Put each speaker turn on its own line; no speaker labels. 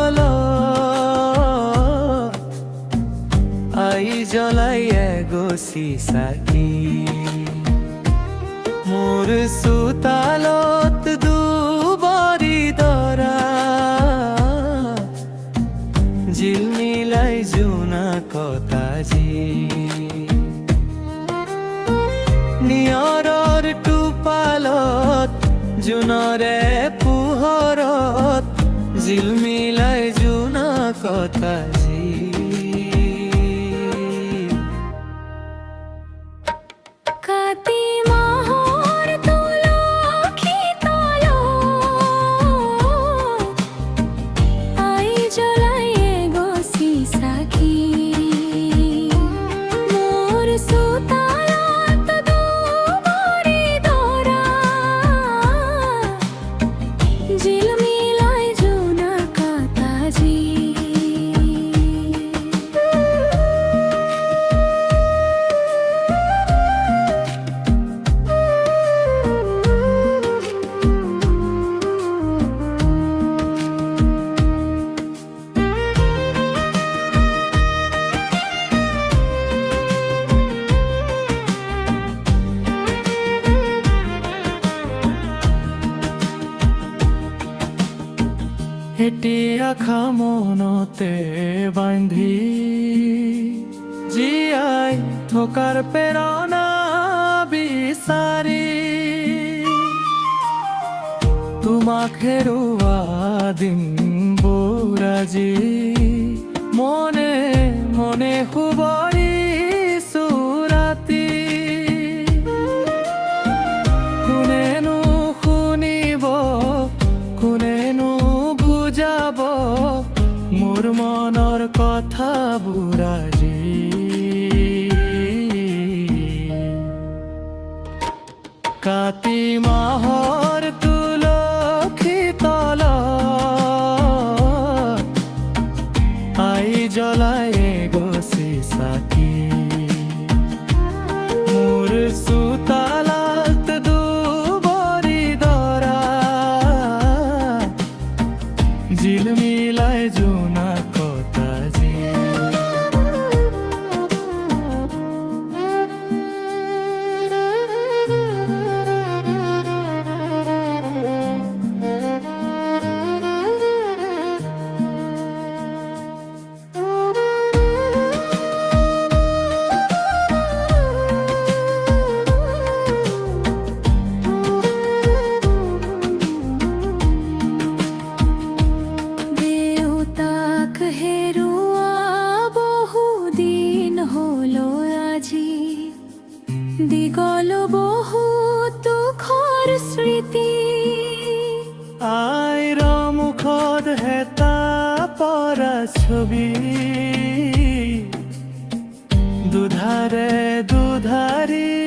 তল আই জ্বলাই এগছি চাকি মোৰ চোতালত দুবৰি দৰা জিলমিলাই জোনাকতাজি নিয়ৰৰ টোপালত জোনৰে পোহৰত জিলমিলাই জোনাকতাজি
কাতি মাহৰ তুলসী তলত আই জ্বলাই এগছি চাকি মোৰ চোতালত দুবৰি দৰা জিলমিলাই জোনাকতাজি
এতিয়া খামনতে বান্ধি জীয়াই থকাৰ প্ৰেৰণা বিচাৰি তোমাক হেৰুৱা দিনবোৰ আজি মনে মনে শুবৰিছো ৰাতি কোনেনো শুনিব কোনেনো বুজাব মোৰ মনৰ কথাবোৰ আজি কাতি মাহৰ তুলসী তলত আই জ্বলাই এগছি চাকি মোৰ চোতালত দুবৰি দৰা জিলমিলাই জোনাকতাজি
দেউতাক হেৰুৱা বহুদিন হলো আজি দীঘল বহু দুখৰ স্মৃতি
আইৰ মুখত হেতা পৰা ছবি দুধাৰে দুধাৰি